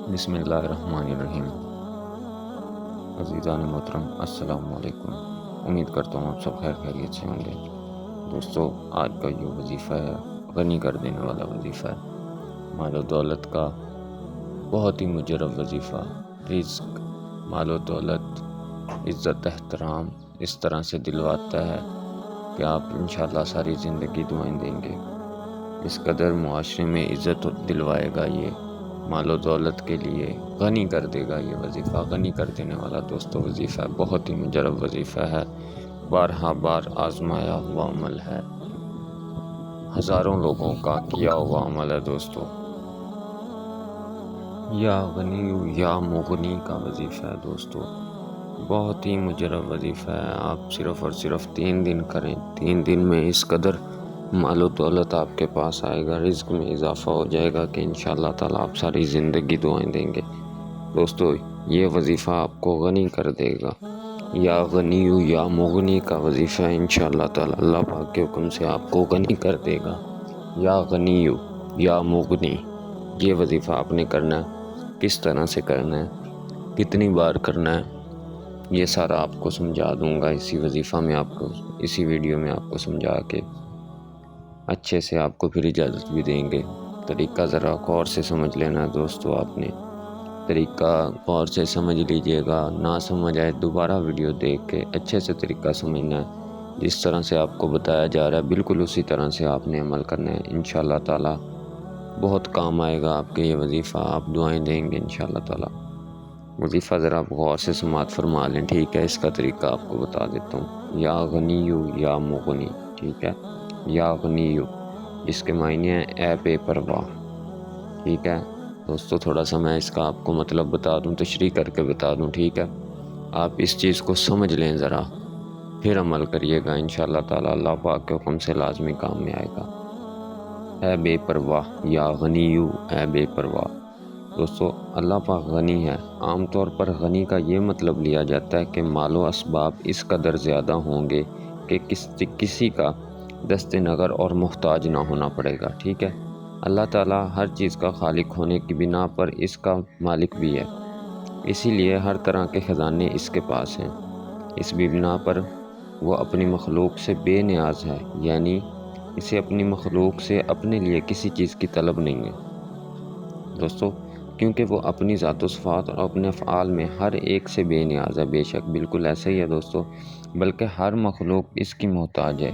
بسم اللہ الرحمن الرحیم۔ عزیزان محترم السلام علیکم۔ امید کرتا ہوں آپ سب خیر خیریت سے ہوں گے۔ دوستو، آج کا جو وظیفہ ہے غنی کر دینے والا وظیفہ ہے، مال و دولت کا بہت ہی مجرب وظیفہ۔ رزق، مال و دولت، عزت احترام اس طرح سے دلواتا ہے کہ آپ انشاءاللہ ساری زندگی دعائیں دیں گے۔ اس قدر معاشرے میں عزت دلوائے گا یہ، مال و دولت کے لیے غنی کر دے گا یہ وظیفہ۔ غنی کر دینے والا دوستو وظیفہ ہے، بہت ہی مجرب وظیفہ ہے، بارہا بار آزمایا ہوا عمل ہے، ہزاروں لوگوں کا کیا ہوا عمل ہے دوستو۔ یا غنی یا مغنی کا وظیفہ ہے دوستو، بہت ہی مجرب وظیفہ ہے۔ آپ صرف اور صرف 3 دن کریں، 3 دن میں اس قدر مال و دولت آپ کے پاس آئے گا، رزق میں اضافہ ہو جائے گا کہ انشاءاللہ تعالیٰ آپ ساری زندگی دعائیں دیں گے۔ دوستو، یہ وظیفہ آپ کو غنی کر دے گا۔ یا غنی یا مغنی کا وظیفہ انشاءاللہ تعالیٰ اللہ پاک کے حکم سے آپ کو غنی کر دے گا۔ یا غنی یا مغنی، یہ وظیفہ آپ نے کرنا ہے۔ کس طرح سے کرنا ہے، کتنی بار کرنا ہے، یہ سارا آپ کو سمجھا دوں گا اسی وظیفہ میں، آپ کو اسی ویڈیو میں آپ کو سمجھا کے اچھے سے آپ کو پھر اجازت بھی دیں گے۔ طریقہ ذرا غور سے سمجھ لینا دوستو، آپ نے طریقہ غور سے سمجھ لیجئے گا، نہ سمجھ آئے دوبارہ ویڈیو دیکھ کے اچھے سے طریقہ سمجھنا ہے۔ جس طرح سے آپ کو بتایا جا رہا ہے بالکل اسی طرح سے آپ نے عمل کرنا ہے۔ انشاءاللہ تعالیٰ بہت کام آئے گا آپ کے یہ وظیفہ، آپ دعائیں دیں گے انشاءاللہ تعالیٰ۔ وظیفہ ذرا آپ غور سے سماعت فرما لیں، ٹھیک ہے؟ اس کا طریقہ آپ کو بتا دیتا ہوں۔ یا غنی یا مغنی، ٹھیک ہے؟ یا غنی، جس کے معنی ہیں اے بے پرواہ، ٹھیک ہے دوستو؟ تھوڑا سا میں اس کا آپ کو مطلب بتا دوں، تشریح کر کے بتا دوں، ٹھیک ہے؟ آپ اس چیز کو سمجھ لیں ذرا، پھر عمل کریے گا انشاءاللہ تعالیٰ، اللہ پاک کے حکم سے لازمی کام میں آئے گا۔ اے بے پرواہ، یا غنی اے بے پرواہ۔ دوستو، اللہ پاک غنی ہے۔ عام طور پر غنی کا یہ مطلب لیا جاتا ہے کہ مال و اسباب اس قدر زیادہ ہوں گے کہ کسی کا دست نگر اور محتاج نہ ہونا پڑے گا، ٹھیک ہے؟ اللہ تعالیٰ ہر چیز کا خالق ہونے کی بنا پر اس کا مالک بھی ہے، اسی لیے ہر طرح کے خزانے اس کے پاس ہیں۔ اس بھی بنا پر وہ اپنی مخلوق سے بے نیاز ہے، یعنی اسے اپنی مخلوق سے اپنے لیے کسی چیز کی طلب نہیں ہے دوستو، کیونکہ وہ اپنی ذات و صفات اور اپنے افعال میں ہر ایک سے بے نیاز ہے۔ بے شک بالکل ایسا ہی ہے دوستو، بلکہ ہر مخلوق اس کی محتاج ہے،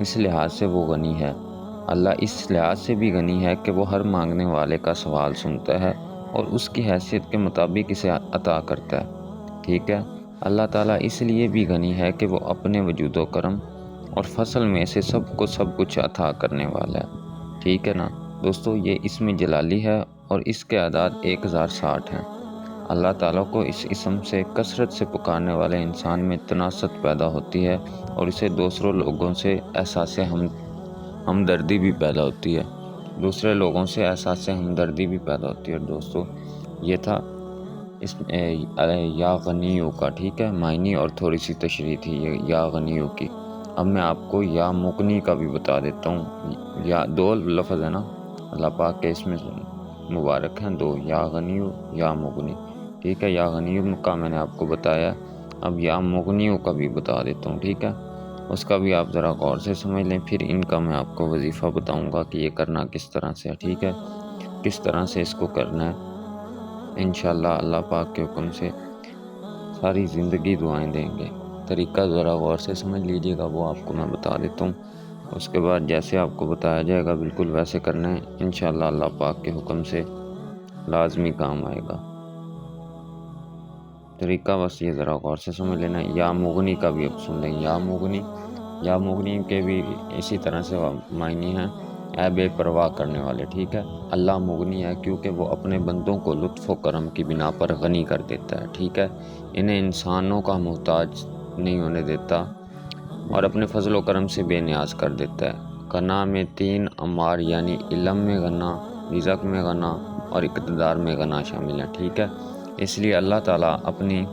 اس لحاظ سے وہ غنی ہے۔ اللہ اس لحاظ سے بھی غنی ہے کہ وہ ہر مانگنے والے کا سوال سنتا ہے اور اس کی حیثیت کے مطابق اسے عطا کرتا ہے، ٹھیک ہے؟ اللہ تعالیٰ اس لیے بھی غنی ہے کہ وہ اپنے وجود و کرم اور فضل میں سے سب کچھ عطا کرنے والا ہے، ٹھیک ہے نا دوستو؟ یہ اسم جلالی ہے اور اس کے اعداد 1060 ہیں۔ اللہ تعالیٰ کو اس اسم سے کثرت سے پکارنے والے انسان میں تناسط پیدا ہوتی ہے اور اسے دوسروں لوگوں سے احساس ہمدردی بھی پیدا ہوتی ہے، دوستو یہ تھا اس یا غنیوں کا، ٹھیک ہے؟ معنی اور تھوڑی سی تشریح تھی یہ یا غنیوں کی۔ اب میں آپ کو یا مغنی کا بھی بتا دیتا ہوں۔ یا 2 لفظ ہے نا، اللہ پاک کے اس میں مبارک ہیں 2، یا غنیو یا مغنی، ٹھیک ہے؟ یا غنیو کا میں نے آپ کو بتایا، اب یا مغنیوں کا بھی بتا دیتا ہوں، ٹھیک ہے؟ اس کا بھی آپ ذرا غور سے سمجھ لیں، پھر ان کا میں آپ کو وظیفہ بتاؤں گا کہ یہ کرنا کس طرح سے ہے، ٹھیک ہے؟ کس طرح سے اس کو کرنا ہے انشاءاللہ اللہ پاک کے حکم سے ساری زندگی دعائیں دیں گے۔ طریقہ ذرا غور سے سمجھ لیجئے گا، وہ آپ کو میں بتا دیتا ہوں۔ اس کے بعد جیسے آپ کو بتایا جائے گا بالکل ویسے کرنا ہے، انشاءاللہ اللہ پاک کے حکم سے لازمی کام آئے گا۔ طریقہ بس یہ ذرا غور سے سمجھ لینا ہے۔ یا مغنی کا بھی اب سن لیں، یا مغنی کے بھی اسی طرح سے معنی ہیں اے بے پرواہ کرنے والے، ٹھیک ہے؟ اللہ مغنی ہے کیونکہ وہ اپنے بندوں کو لطف و کرم کی بنا پر غنی کر دیتا ہے، ٹھیک ہے؟ انہیں انسانوں کا محتاج نہیں ہونے دیتا اور اپنے فضل و کرم سے بے نیاز کر دیتا ہے۔ غنا میں 3 امار یعنی علم میں غنا، رزق میں غنا اور اقتدار میں غنا شامل ہیں، ٹھیک ہے؟ اس لیے اللہ تعالیٰ اپنی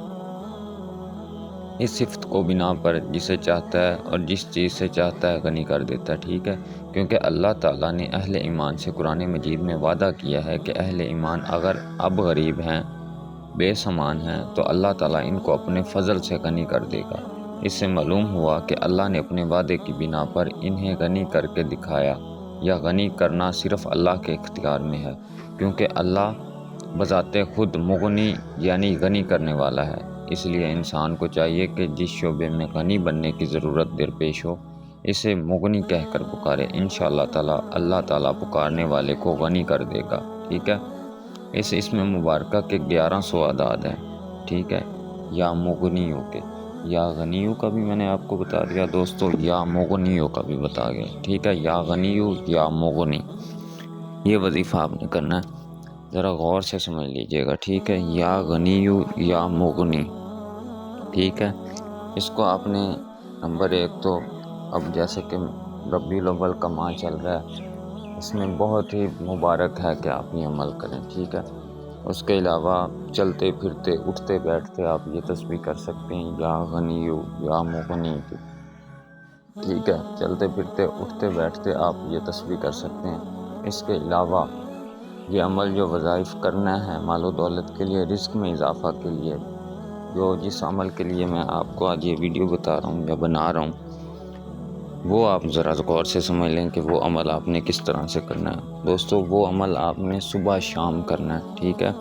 اس صفت کو بنا پر جسے چاہتا ہے اور جس چیز سے چاہتا ہے غنی کر دیتا ہے، ٹھیک ہے، کیونکہ اللہ تعالیٰ نے اہل ایمان سے قرآن مجید میں وعدہ کیا ہے کہ اہل ایمان اگر اب غریب ہیں، بے سامان ہیں، تو اللہ تعالیٰ ان کو اپنے فضل سے غنی کر دے گا۔ اس سے معلوم ہوا کہ اللہ نے اپنے وعدے کی بنا پر انہیں غنی کر کے دکھایا، یا غنی کرنا صرف اللہ کے اختیار میں ہے، کیونکہ اللہ بذات خود مغنی یعنی غنی کرنے والا ہے۔ اس لیے انسان کو چاہیے کہ جس شعبے میں غنی بننے کی ضرورت درپیش ہو، اسے مغنی کہہ کر پکارے، انشاءاللہ تعالیٰ اللہ تعالیٰ پکارنے والے کو غنی کر دے گا، ٹھیک ہے۔ اس اسم مبارکہ کے 1100 اعداد ہیں، ٹھیک ہے، یا مغنیوں کے، یا غنیوں کا بھی میں نے آپ کو بتا دیا دوستو، یا مغنیوں کا بھی بتا گیا، ٹھیک ہے، یا غنیوں یا مغنی، یہ وظیفہ آپ نے کرنا ہے، ذرا غور سے سمجھ لیجئے گا، ٹھیک ہے، یا غنیوں یا مغنی، ٹھیک ہے۔ اس کو آپ نے نمبر 1 تو اب جیسے کہ ربیع الاول کا ماہ چل رہا ہے، اس میں بہت ہی مبارک ہے کہ آپ یہ عمل کریں، ٹھیک ہے۔ اس کے علاوہ چلتے پھرتے اٹھتے بیٹھتے آپ یہ تسبیح کر سکتے ہیں، یا غنیو یا مغنی کی، ٹھیک ہے، چلتے پھرتے اٹھتے بیٹھتے آپ یہ تسبیح کر سکتے ہیں۔ اس کے علاوہ یہ عمل جو وظائف کرنا ہے مال و دولت کے لیے، رزق میں اضافہ کے لیے، جو جس عمل کے لیے میں آپ کو آج یہ ویڈیو بتا رہا ہوں یا بنا رہا ہوں، وہ آپ ذرا غور سے سمجھ لیں کہ وہ عمل آپ نے کس طرح سے کرنا ہے دوستو۔ وہ عمل آپ نے صبح شام کرنا ہے، ٹھیک ہے،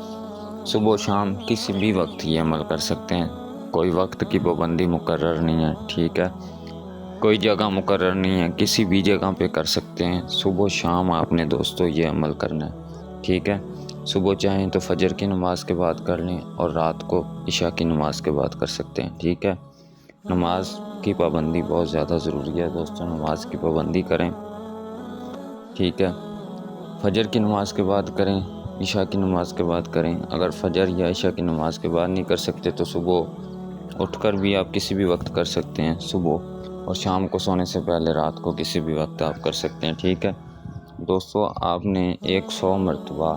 صبح و شام کسی بھی وقت یہ عمل کر سکتے ہیں، کوئی وقت کی پابندی مقرر نہیں ہے، ٹھیک ہے، کوئی جگہ مقرر نہیں ہے، کسی بھی جگہ پہ کر سکتے ہیں، صبح و شام آپ نے دوستو یہ عمل کرنا ہے، ٹھیک ہے۔ صبح چاہیں تو فجر کی نماز کے بعد کر لیں، اور رات کو عشاء کی نماز کے بعد کر سکتے ہیں، ٹھیک ہے۔ نماز کی پابندی بہت زیادہ ضروری ہے دوستو، نماز کی پابندی کریں، ٹھیک ہے، فجر کی نماز کے بعد کریں، عشاء کی نماز کے بعد کریں۔ اگر فجر یا عشاء کی نماز کے بعد نہیں کر سکتے تو صبح اٹھ کر بھی آپ کسی بھی وقت کر سکتے ہیں صبح، اور شام کو سونے سے پہلے رات کو کسی بھی وقت آپ کر سکتے ہیں، ٹھیک ہے دوستو۔ آپ نے 100 مرتبہ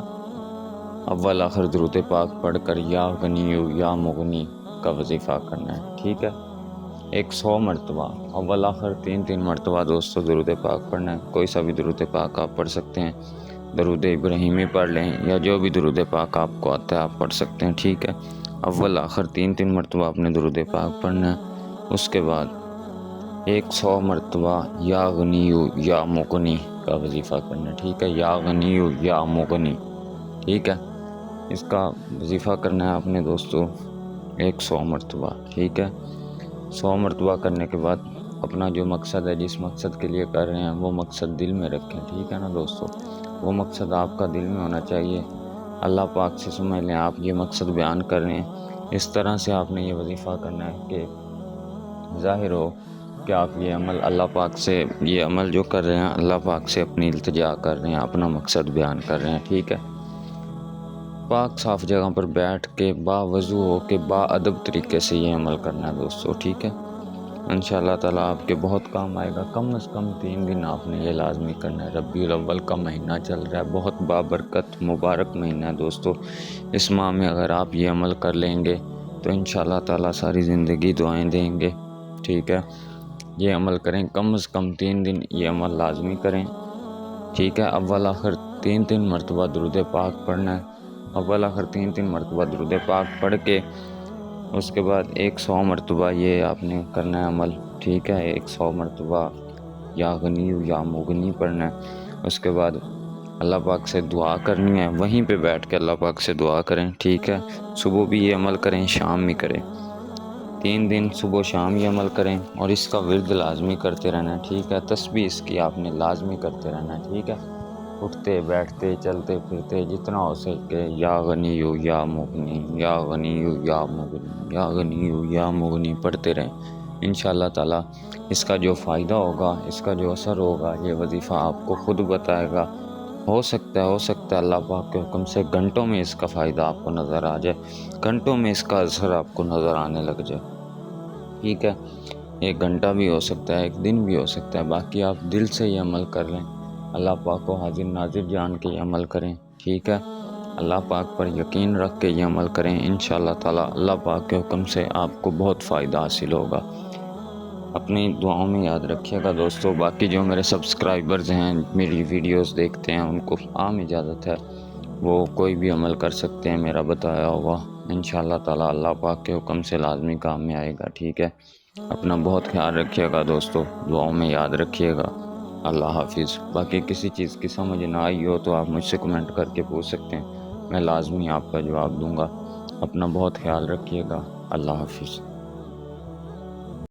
اول آخر درود پاک پڑھ کر یا غنیو یا مغنی کا وظیفہ کرنا ہے، ٹھیک ہے، 100 مرتبہ اول آخر 3 مرتبہ دوستو درود پاک پڑھنا ہے۔ کوئی سا بھی درود پاک آپ پڑھ سکتے ہیں، درود ابراہیمی پڑھ لیں، یا جو بھی درود پاک آپ کو آتا ہے آپ پڑھ سکتے ہیں، ٹھیک ہے۔ اول آخر 3 مرتبہ آپ نے درود پاک پڑھنا ہے۔ اس کے بعد 100 مرتبہ یا غنیو یا مغنی کا وظیفہ کرنا ہے، ٹھیک ہے، یا غنیو یا مغنی، ٹھیک ہے۔ اس کا وظیفہ کرنا ہے آپ نے دوستو 100 مرتبہ، ٹھیک ہے۔ 100 مرتبہ کرنے کے بعد اپنا جو مقصد ہے، جس مقصد کے لیے کر رہے ہیں، وہ مقصد دل میں رکھیں، ٹھیک ہے نا دوستو، وہ مقصد آپ کا دل میں ہونا چاہیے۔ اللہ پاک سے سمجھ لیں آپ یہ مقصد بیان کر رہے ہیں، اس طرح سے آپ نے یہ وظیفہ کرنا ہے کہ ظاہر ہو کہ آپ یہ عمل اللہ پاک سے، یہ عمل جو کر رہے ہیں اللہ پاک سے اپنی التجا کر رہے ہیں، اپنا مقصد بیان کر رہے ہیں، ٹھیک ہے۔ پاک صاف جگہ پر بیٹھ کے باوضو ہو کے با ادب طریقے سے یہ عمل کرنا ہے دوستو، ٹھیک ہے۔ انشاءاللہ تعالیٰ آپ کے بہت کام آئے گا۔ کم از کم 3 دن آپ نے یہ لازمی کرنا ہے۔ ربیع الاول کا مہینہ چل رہا ہے، بہت بابرکت مبارک مہینہ ہے دوستو۔ اس ماہ میں اگر آپ یہ عمل کر لیں گے تو انشاءاللہ تعالیٰ ساری زندگی دعائیں دیں گے، ٹھیک ہے۔ یہ عمل کریں، کم از کم 3 دن یہ عمل لازمی کریں، ٹھیک ہے۔ اول آخر 3 مرتبہ درود پاک پڑھنا ہے، اول آخر 3 مرتبہ درود پاک پڑھ کے اس کے بعد 100 مرتبہ یہ آپ نے کرنا ہے عمل، ٹھیک ہے، 100 مرتبہ یا غنیو یا مغنی پڑھنا ہے۔ اس کے بعد اللہ پاک سے دعا کرنی ہے، وہیں پہ بیٹھ کے اللہ پاک سے دعا کریں، ٹھیک ہے۔ صبح بھی یہ عمل کریں، شام بھی کریں، 3 دن صبح و شام یہ عمل کریں، اور اس کا ورد لازمی کرتے رہنا ہے، ٹھیک ہے۔ تسبیح اس کی آپ نے لازمی کرتے رہنا ہے، ٹھیک ہے، اٹھتے بیٹھتے چلتے پھرتے جتنا ہو سکے یا غنیو یا مغنی، یا غنیو یا مغنی، یا غنیو یا مغنی پڑھتے رہیں۔ انشاءاللہ تعالیٰ اس کا جو فائدہ ہوگا، اس کا جو اثر ہوگا، یہ وظیفہ آپ کو خود بتائے گا۔ ہو سکتا ہے اللہ پاک کے حکم سے گھنٹوں میں اس کا فائدہ آپ کو نظر آ جائے، گھنٹوں میں اس کا اثر آپ کو نظر آنے لگ جائے، ٹھیک ہے۔ 1 گھنٹہ بھی ہو سکتا ہے، 1 دن بھی ہو سکتا ہے، باقی آپ دل سے یہ عمل کر لیں، اللہ پاک کو حاضر ناظر جان کے یہ عمل کریں، ٹھیک ہے۔ اللہ پاک پر یقین رکھ کے یہ عمل کریں، انشاءاللہ تعالی اللہ پاک کے حکم سے آپ کو بہت فائدہ حاصل ہوگا۔ اپنی دعاؤں میں یاد رکھیے گا دوستو۔ باقی جو میرے سبسکرائبرز ہیں، میری ویڈیوز دیکھتے ہیں، ان کو عام اجازت ہے، وہ کوئی بھی عمل کر سکتے ہیں میرا بتایا ہوا، انشاءاللہ تعالی اللہ پاک کے حکم سے لازمی کام میں آئے گا، ٹھیک ہے؟ اپنا بہت خیال رکھیے گا دوستو، دعاؤں میں یاد رکھیے گا۔ اللہ حافظ۔ باقی کسی چیز کی سمجھ نہ آئی ہو تو آپ مجھ سے کمنٹ کر کے پوچھ سکتے ہیں، میں لازمی آپ کا جواب دوں گا۔ اپنا بہت خیال رکھیے گا۔ اللہ حافظ۔